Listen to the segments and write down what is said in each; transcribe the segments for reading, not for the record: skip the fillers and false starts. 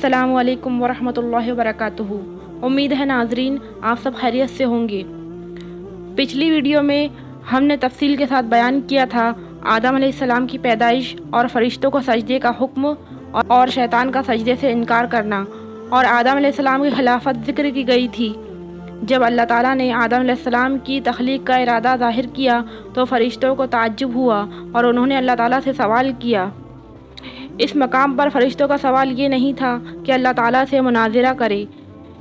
अस्सलामु अलैकुम वरहमतुल्लाहि वबरकातुहू। उम्मीद है नाजरीन आप सब खैरियत से होंगे। पिछली वीडियो में हमने तफसील के साथ बयान किया था आदम अलैहिस्सलाम की पैदाइश और फरिश्तों को सजदे का हुक्म और शैतान का सजदे से इनकार करना, और आदम अलैहिस्सलाम की खिलाफत जिक्र की गई थी। जब अल्लाह ताला ने आदम अलैहिस्सलाम की तख्लीक का इरादा ज़ाहिर किया तो फरिश्तों को ताज्जुब हुआ और उन्होंने अल्लाह ताला से सवाल किया। इस मकाम पर फरिश्तों का सवाल ये नहीं था कि अल्लाह ताला से मुनाज़रा करे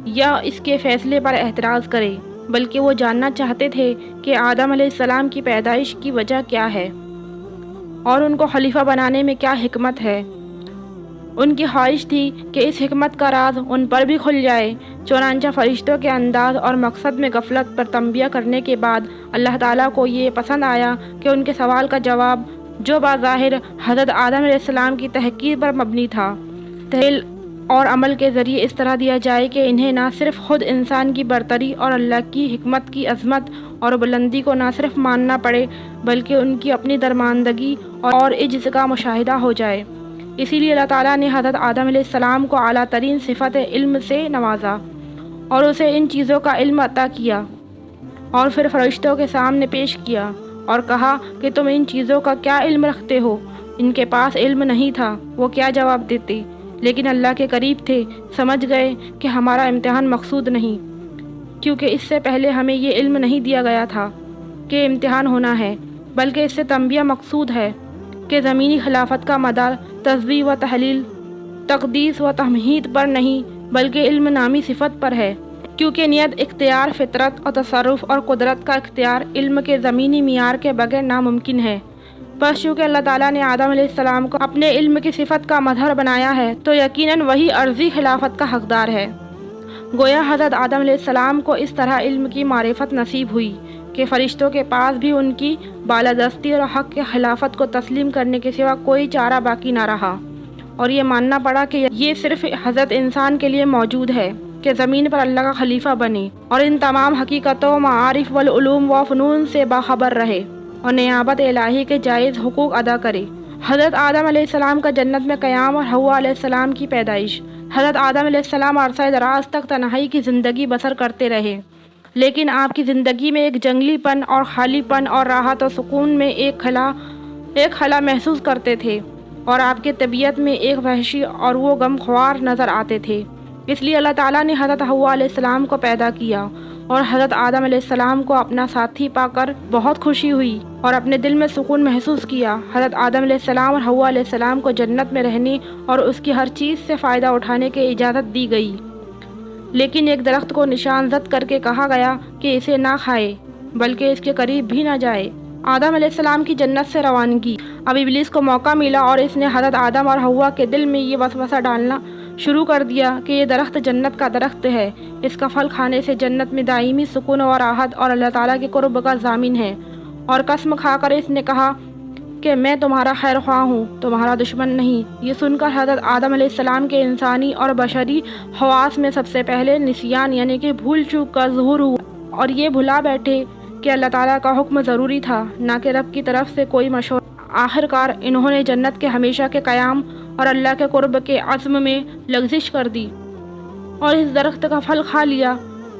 या इसके फ़ैसले पर एतराज़ करे, बल्कि वो जानना चाहते थे कि आदम अलैहिस्सलाम की पैदाइश की वजह क्या है और उनको खलीफा बनाने में क्या हिकमत है। उनकी ख्वाहिश थी कि इस हिकमत का राज उन पर भी खुल जाए। चुनांचा फरिश्तों के अंदाज़ और मकसद में गफलत पर तंबिया करने के बाद अल्लाह ताला को ये पसंद आया कि उनके सवाल का जवाब, जो बाज़ाहिर हज़रत आदम अलैहिस्सलाम की तहकीर पर मबनी था, तहल और अमल के ज़रिए इस तरह दिया जाए कि इन्हें ना सिर्फ ख़ुद इंसान की बरतरी और अल्लाह की हिकमत की अज़मत और बुलंदी को ना सिर्फ मानना पड़े, बल्कि उनकी अपनी दरमानदगी और इज्ज़ का मुशाहिदा हो जाए। इसीलिए अल्लाह ताला ने हज़रत आदम अलैहिस्सलाम को आला तरीन सिफ़त इल्म से नवाजा और उसे इन चीज़ों का इल्म अता किया, और फिर फरिश्तों के सामने पेश किया और कहा कि तुम इन चीज़ों का क्या इल्म रखते हो। इनके पास इल्म नहीं था, वो क्या जवाब देते, लेकिन अल्लाह के करीब थे, समझ गए कि हमारा इम्तिहान मकसूद नहीं, क्योंकि इससे पहले हमें ये इल्म नहीं दिया गया था कि इम्तिहान होना है, बल्कि इससे तंबिया मकसूद है कि ज़मीनी खिलाफत का मदार तस्बीह व तहलील, तक़दीस व तमहीद पर नहीं, बल्कि इल्म नामी सिफ़त पर है, क्योंकि नियत, इख्तियार, फितरत और तसर्रुफ़ और कुदरत का इख्तियार इल्म के ज़मीनी मियार के बगैर नामुमकिन है। बस चूँकि अल्लाह ताला ने आदम अलैहिस्सलाम को अपने इल्म की सिफ़त का मज़हर बनाया है, तो यकीनन वही अर्ज़ी खिलाफत का हक़दार है। गोया हज़रत आदम अलैहिस्सलाम को इस तरह इल्म की मारिफत नसीब हुई कि फ़रिश्तों के पास भी उनकी बालादस्ती और हक़ के खिलाफत को तस्लीम करने के सिवा कोई चारा बाकी ना रहा, और ये मानना पड़ा कि ये सिर्फ़ हज़रत इंसान के लिए मौजूद है कि ज़मीन पर अल्लाह का खलीफा बने और इन तमाम हकीकतों, मारिफ वल उलूम व फ़नून से बाखबर रहे और नियाबत इलाही के जायज़ हुकूक अदा करे। हज़रत आदम अलैहिस्सलाम का जन्नत में क़याम और हव्वा अलैहिस्सलाम की पैदाइश। हज़रत आदम अलैहिस्सलाम अरसा दराज तक तन्हाई की ज़िंदगी बसर करते रहे, लेकिन आपकी ज़िंदगी में एक जंगलीपन और खालीपन और राहत और सुकून में एक खला महसूस करते थे, और आपके तबीयत में एक वहशी और वो गमख्वार नज़र आते थे। इसलिए अल्लाह ताला ने हज़रत हव्वा अलैहिस्सलाम को पैदा किया और हज़रत आदम अलैहिस्सलाम को अपना साथी पाकर बहुत खुशी हुई और अपने दिल में सुकून महसूस किया। हज़रत आदम अलैहिस्सलाम और हव्वा अलैहिस्सलाम को जन्नत में रहने और उसकी हर चीज़ से फ़ायदा उठाने की इजाज़त दी गई, लेकिन एक दरख्त को निशानजद करके कहा गया कि इसे ना खाए, बल्कि इसके करीब भी ना जाए। आदम अलैहिस्सलाम की जन्नत से रवानगी। अब इब्लीस को मौका मिला और इसने हज़रत आदम और हव्वा के दिल में ये वसवसा डालना शुरू कर दिया कि ये दरख्त जन्नत का दरख्त है, इसका फल खाने से जन्नत में दायमी सुकून और राहत और अल्लाह ताला के कुर्ब का ज़ामिन है। और कसम खाकर इसने कहा कि मैं तुम्हारा खैर ख्वाह हूँ, तुम्हारा दुश्मन नहीं। ये सुनकर हज़रत आदम अलैहिस्सलाम के इंसानी और बशरी हवास में सबसे पहले निसियान यानी कि भूल चूक का ज़ुहूर हुआ, और ये भुला बैठे कि अल्लाह ताला का हुक्म ज़रूरी था, ना कि रब की तरफ से कोई मशवरा। आखिरकार इन्होंने जन्नत के हमेशा के क़याम और अल्लाह के कुर्ब के अज़्म में लग़ज़िश कर दी और इस दरख्त का फल खा लिया।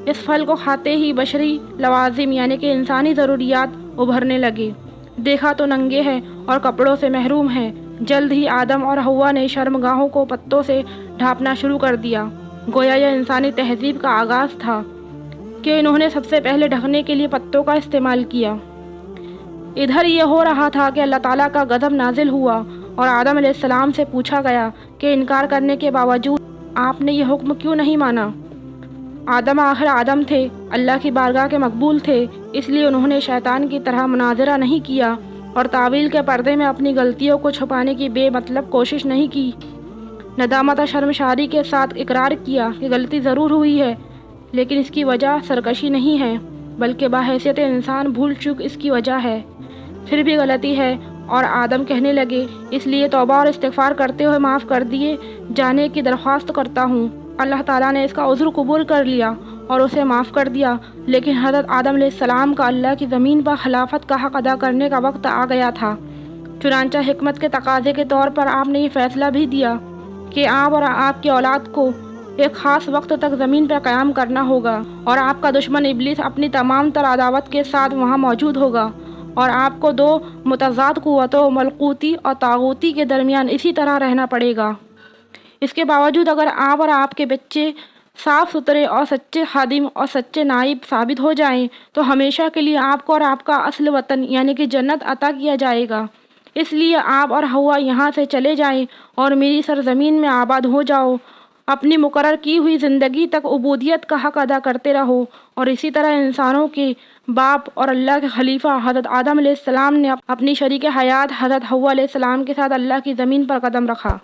इस फल को खाते ही बशरी लवाजिम यानी कि इंसानी ज़रूरियात उभरने लगे। देखा तो नंगे हैं और कपड़ों से महरूम हैं। जल्द ही आदम और हव्वा ने शर्मगाहों को पत्तों से ढांपना शुरू कर दिया। गोया यह इंसानी तहज़ीब का आगाज़ था कि इन्होंने सबसे पहले ढकने के लिए पत्तों का इस्तेमाल किया। इधर ये हो रहा था कि अल्लाह ताला का गज़ब नाजिल हुआ और आदम अलैहिस्सलाम से पूछा गया कि इनकार करने के बावजूद आपने ये हुक्म क्यों नहीं माना। आदम आखिर आदम थे, अल्लाह की बारगाह के मकबूल थे, इसलिए उन्होंने शैतान की तरह मुनाज़रा नहीं किया और तावील के पर्दे में अपनी गलतियों को छुपाने की बेमतलब कोशिश नहीं की। नदामत और शर्मशारी के साथ इकरार किया कि गलती ज़रूर हुई है, लेकिन इसकी वजह सरकशी नहीं है, बल्कि बाहैसियत इंसान भूल चूक इसकी वजह है। फिर भी गलती है, और आदम कहने लगे, इसलिए तौबा और इस्तिग़फ़ार करते हुए माफ़ कर दिए जाने की दरख्वास्त करता हूँ। अल्लाह ताला ने इसका उज़्र कबूल कर लिया और उसे माफ़ कर दिया, लेकिन हज़रत आदम अलैहिस्सलाम का अल्लाह की ज़मीन पर खिलाफत का हक़ अदा करने का वक्त आ गया था। चुनांचा हिकमत के तकाज़े के तौर पर आपने ये फ़ैसला भी दिया کہ آپ اور آپ کی اولاد کو ایک خاص وقت تک زمین پر قیام کرنا ہوگا، اور آپ کا دشمن ابلیس اپنی تمام تر عداوت کے ساتھ وہاں موجود ہوگا، اور آپ کو دو متضاد قوتوں ملکوتی اور طاغوتی کے درمیان اسی طرح رہنا پڑے گا۔ اس کے باوجود اگر آپ اور آپ کے بچے صاف ستھرے اور سچے خادم اور سچے نائب ثابت ہو جائیں تو ہمیشہ کے لیے آپ کو اور آپ کا اصل وطن یعنی کہ جنت عطا کیا جائے گا۔ اس لیے آپ اور ہوا یہاں سے چلے جائیں اور میری سرزمین میں آباد ہو جاؤ، اپنی مقرر کی ہوئی زندگی تک عبودیت کا حق ادا کرتے رہو، اور اسی طرح انسانوں کے باپ اور اللہ کے خلیفہ حضرت آدم علیہ السلام نے اپنی شریک حیات حضرت حوا علیہ السلام کے ساتھ اللہ کی زمین پر قدم رکھا۔